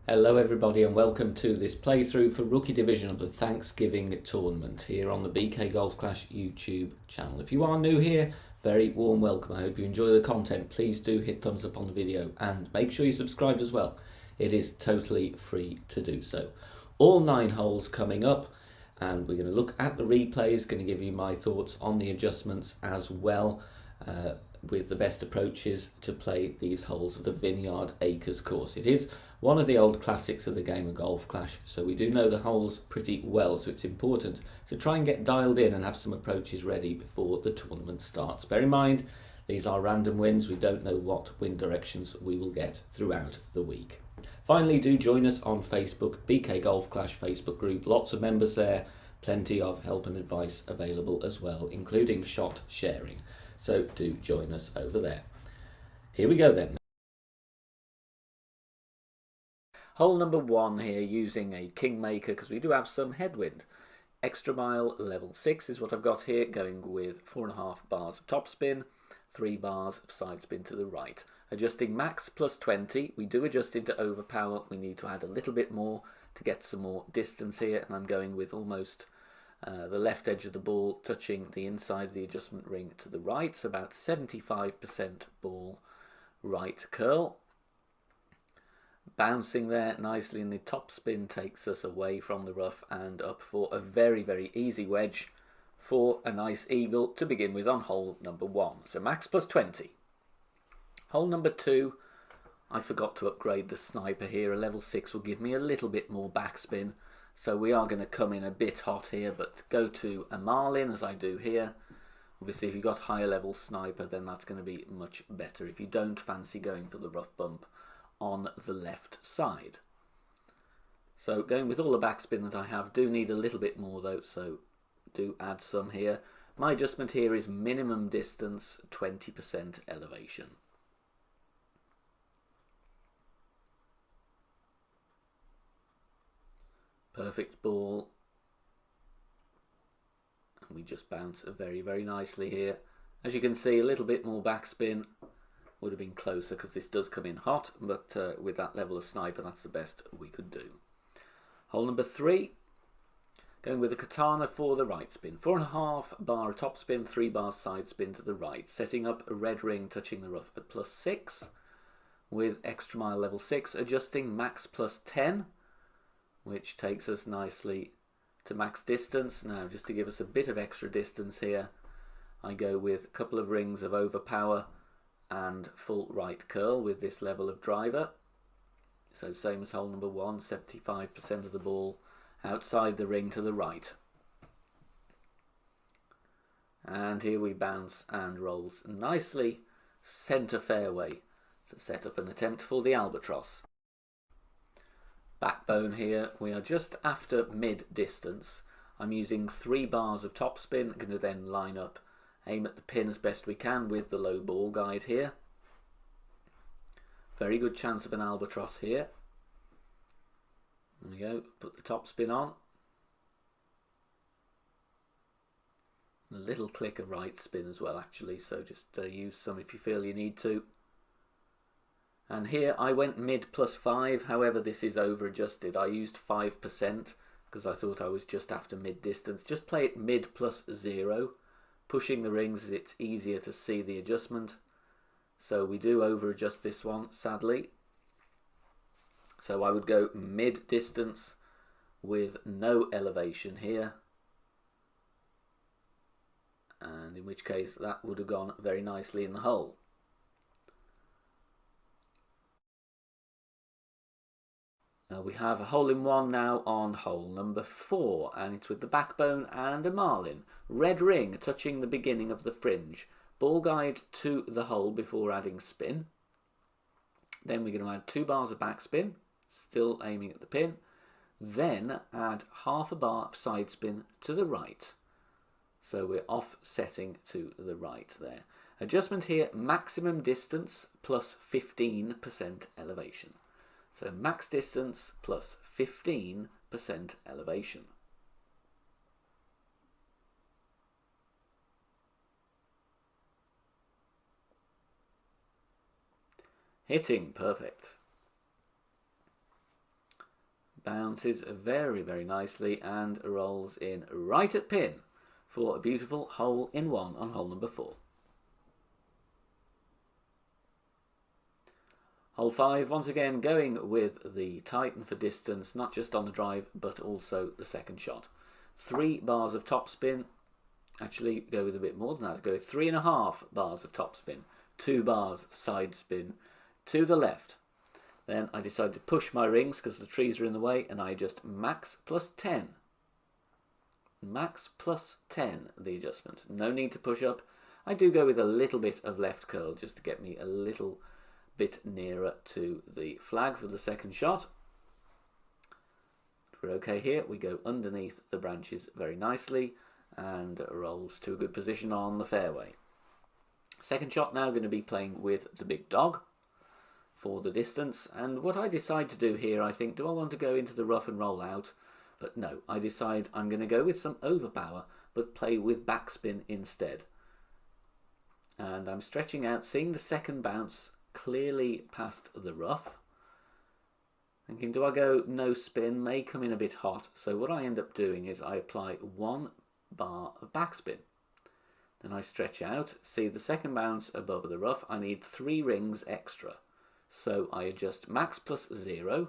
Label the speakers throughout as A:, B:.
A: Hello everybody and welcome to this playthrough for Rookie Division of the Thanksgiving Tournament here on the BK Golf Clash YouTube channel. If you are new here, very warm welcome. I hope you enjoy the content. Please do hit thumbs up on the video and make sure you subscribe as well. It is totally free to do so. All 9 holes coming up and we're going to look at the replays, going to give you my thoughts on the adjustments as well. With the best approaches to play these holes of the Vineyard Acres course. It is one of the old classics of the game of Golf Clash, so we do know the holes pretty well, so it's important to try and get dialed in and have some approaches ready before the tournament starts. Bear in mind, these are random wins. We don't know what wind directions we will get throughout the week. Finally, do join us on Facebook, BK Golf Clash Facebook group. Lots of members there, plenty of help and advice available as well, including shot sharing. So do join us over there. Here we go then. Hole number 1 here using a Kingmaker because we do have some headwind. Extra mile level 6 is what I've got here, going with 4.5 bars of topspin, 3 bars of side spin to the right. Adjusting max plus 20. We do adjust into overpower. We need to add a little bit more to get some more distance here, and I'm going with almost the left edge of the ball touching the inside of the adjustment ring to the right, so about 75% ball right curl. Bouncing there nicely, and the top spin takes us away from the rough and up for a very, very easy wedge for a nice eagle to begin with on hole number 1. So max plus 20. Hole number 2, I forgot to upgrade the sniper here. A level 6 will give me a little bit more backspin. So we are going to come in a bit hot here, but go to a marlin as I do here. Obviously, if you've got higher level sniper, then that's going to be much better if you don't fancy going for the rough bump on the left side. So going with all the backspin that I have, do need a little bit more though, so do add some here. My adjustment here is minimum distance, 20% elevation. Perfect ball, and we just bounce very, very nicely here. As you can see, a little bit more backspin would have been closer because this does come in hot, but with that level of sniper, that's the best we could do. Hole number 3, going with a katana for the right spin. 4.5 bar top spin, 3 bars side spin to the right, setting up a red ring touching the rough at plus 6 with extra mile level 6, adjusting max plus 10. Which takes us nicely to max distance. Now, just to give us a bit of extra distance here, I go with a couple of rings of overpower and full right curl with this level of driver. So same as hole number 1, 75% of the ball outside the ring to the right. And here we bounce and rolls nicely centre fairway to set up an attempt for the albatross. Backbone here, we are just after mid distance. I'm using 3 bars of topspin. I'm going to then line up, aim at the pin as best we can with the low ball guide here. Very good chance of an albatross here. There we go, put the topspin on. A little click of right spin as well actually, so just use some if you feel you need to. And here I went mid plus 5, however this is over adjusted. I used 5% because I thought I was just after mid distance. Just play it mid plus 0. Pushing the rings, it's easier to see the adjustment. So we do over adjust this one, sadly. So I would go mid distance with no elevation here. And in which case that would have gone very nicely in the hole. We have a hole-in-one now on hole number 4, and it's with the backbone and a marlin. Red ring touching the beginning of the fringe. Ball guide to the hole before adding spin. Then we're going to add 2 bars of backspin, still aiming at the pin. Then add half a bar of side spin to the right. So we're offsetting to the right there. Adjustment here, maximum distance plus 15% elevation. So max distance plus 15% elevation. Hitting perfect. bounces very, very nicely and rolls in right at pin for a beautiful hole in one on hole number 4. Hole 5, once again going with the Titan for distance, not just on the drive but also the second shot. 3 bars of topspin, actually go with a bit more than that, go with 3.5 bars of topspin, 2 bars side spin to the left. Then I decide to push my rings because the trees are in the way, and I just max plus 10. Max plus 10, the adjustment. No need to push up. I do go with a little bit of left curl just to get me a little bit nearer to the flag for the second shot. We're okay here. We go underneath the branches very nicely and rolls to a good position on the fairway. Second shot now going to be playing with the big dog for the distance, and what I decide to do here, I think, do I want to go into the rough and roll out? But no, I decide I'm going to go with some overpower but play with backspin instead. And I'm stretching out, seeing the second bounce clearly past the rough. Thinking, do I go no spin? May come in a bit hot. So what I end up doing is I apply 1 bar of backspin. Then I stretch out, see the second bounce above the rough. I need 3 rings extra. So I adjust max plus 0.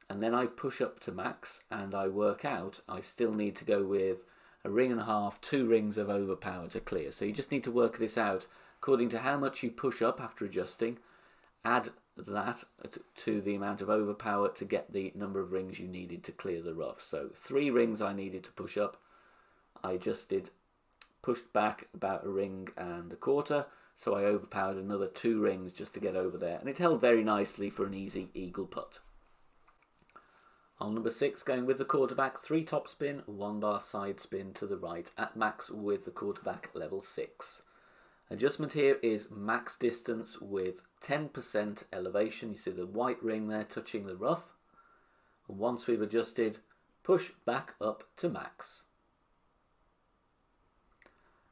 A: And then I push up to max and I work out I still need to go with a ring and a half, 2 rings of overpower to clear. So you just need to work this out according to how much you push up after adjusting. Add that to the amount of overpower to get the number of rings you needed to clear the rough. So 3 rings I needed to push up. I adjusted, pushed back about 1.25 rings, so I overpowered another 2 rings just to get over there. And it held very nicely for an easy eagle putt. Hole number 6, going with the quarterback, 3 topspin, 1 bar side spin to the right at max with the quarterback level 6. Adjustment here is max distance with 10% elevation. You see the white ring there touching the rough. And once we've adjusted, push back up to max.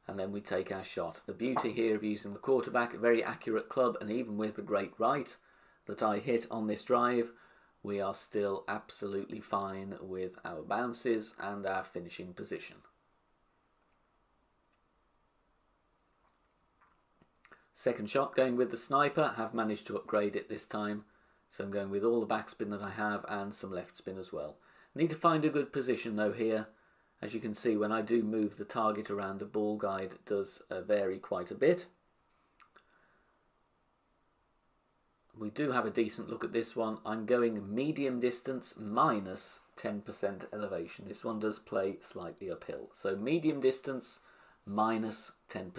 A: And then we take our shot. The beauty here of using the quarterback, a very accurate club, and even with the great right that I hit on this drive, we are still absolutely fine with our bounces and our finishing position. Second shot going with the sniper, have managed to upgrade it this time. So I'm going with all the backspin that I have and some left spin as well. Need to find a good position though here. As you can see, when I do move the target around, the ball guide does vary quite a bit. We do have a decent look at this one. I'm going medium distance minus 10% elevation. This one does play slightly uphill. So medium distance minus 10%.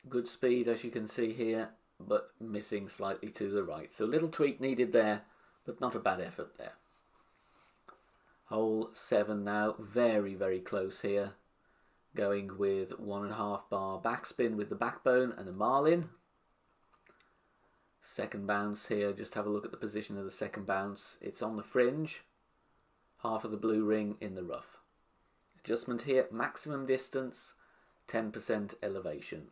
A: Good speed, as you can see here, but missing slightly to the right. So a little tweak needed there, but not a bad effort there. Hole 7 now, very, very close here. Going with 1.5 bar backspin with the backbone and a marlin. Second bounce here, just have a look at the position of the second bounce. It's on the fringe, half of the blue ring in the rough. Adjustment here, maximum distance, 10% elevation.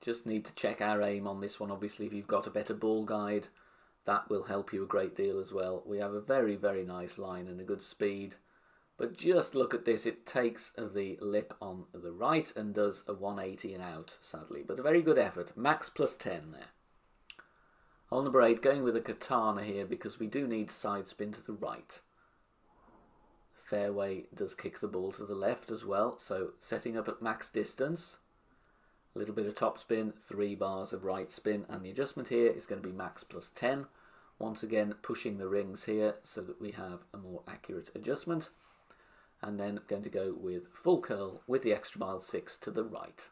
A: Just need to check our aim on this one. Obviously, if you've got a better ball guide, that will help you a great deal as well. We have a very, very nice line and a good speed. But just look at this. It takes the lip on the right and does a 180 and out, sadly. But a very good effort. Max plus 10 there. Hole number 8, going with a katana here because we do need side spin to the right. Fairway does kick the ball to the left as well. So setting up at max distance. A little bit of top spin, 3 bars of right spin, and the adjustment here is going to be max plus 10. Once again, pushing the rings here so that we have a more accurate adjustment. And then going to go with full curl with the extra mile 6 to the right.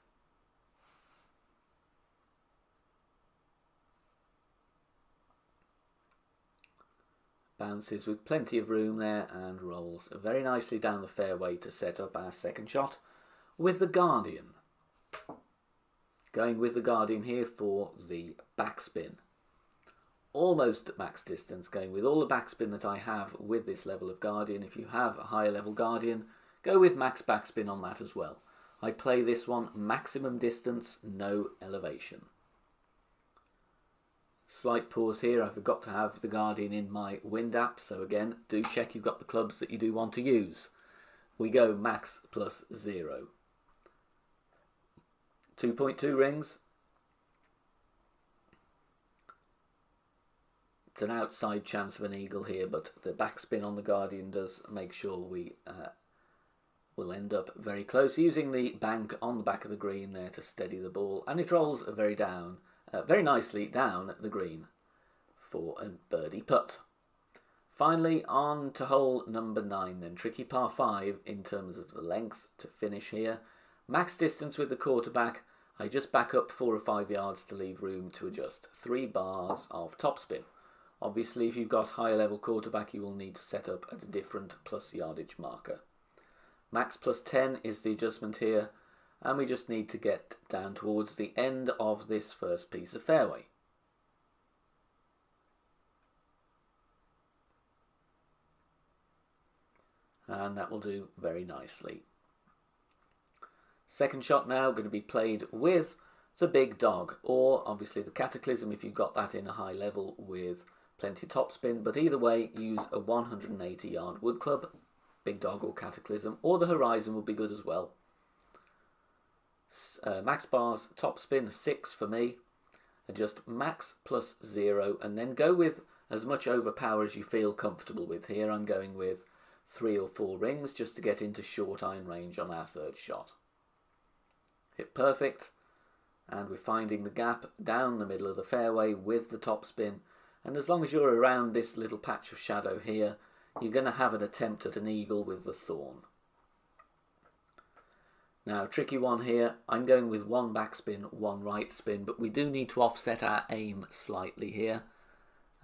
A: Bounces with plenty of room there and rolls very nicely down the fairway to set up our second shot with the Guardian. Going with the Guardian here for the backspin. Almost at max distance, going with all the backspin that I have with this level of Guardian. If you have a higher level Guardian, go with max backspin on that as well. I play this one maximum distance, no elevation. Slight pause here, I forgot to have the Guardian in my wind app, so again, do check you've got the clubs that you do want to use. We go max plus 0. 2.2 rings. It's an outside chance of an eagle here, but the backspin on the Guardian does make sure we will end up very close, using the bank on the back of the green there to steady the ball, and it rolls very nicely down the green for a birdie putt. Finally, on to hole number 9 then. Tricky par 5 in terms of the length to finish here. Max distance with the quarterback. I just back up 4 or 5 yards to leave room to adjust. 3 bars of topspin. Obviously, if you've got higher level quarterback, you will need to set up at a different plus yardage marker. Max plus 10 is the adjustment here, and we just need to get down towards the end of this first piece of fairway. And that will do very nicely. Second shot now going to be played with the big dog, or obviously the Cataclysm if you've got that in a high level with plenty of topspin, but either way use a 180 yard wood club, big dog or Cataclysm, or the Horizon will be good as well. Max bars, topspin 6 for me, adjust max plus 0, and then go with as much overpower as you feel comfortable with. Here I'm going with 3 or 4 rings just to get into short iron range on our third shot. Hit perfect, and we're finding the gap down the middle of the fairway with the topspin, and as long as you're around this little patch of shadow here, you're going to have an attempt at an eagle with the thorn. Now, tricky one here, I'm going with 1 backspin, 1 right spin, but we do need to offset our aim slightly here.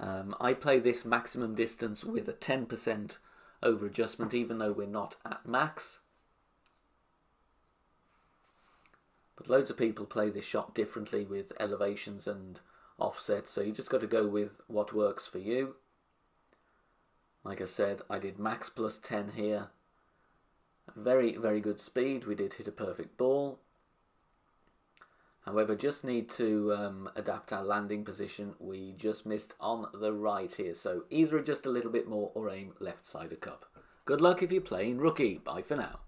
A: I play this maximum distance with a 10% over adjustment, even though we're not at max. But loads of people play this shot differently with elevations and offsets, so you just got to go with what works for you. Like I said, I did max plus 10 here. Very, very good speed. We did hit a perfect ball. However, just need to adapt our landing position. We just missed on the right here, so either adjust a little bit more or aim left side of cup. Good luck if you're playing rookie. Bye for now.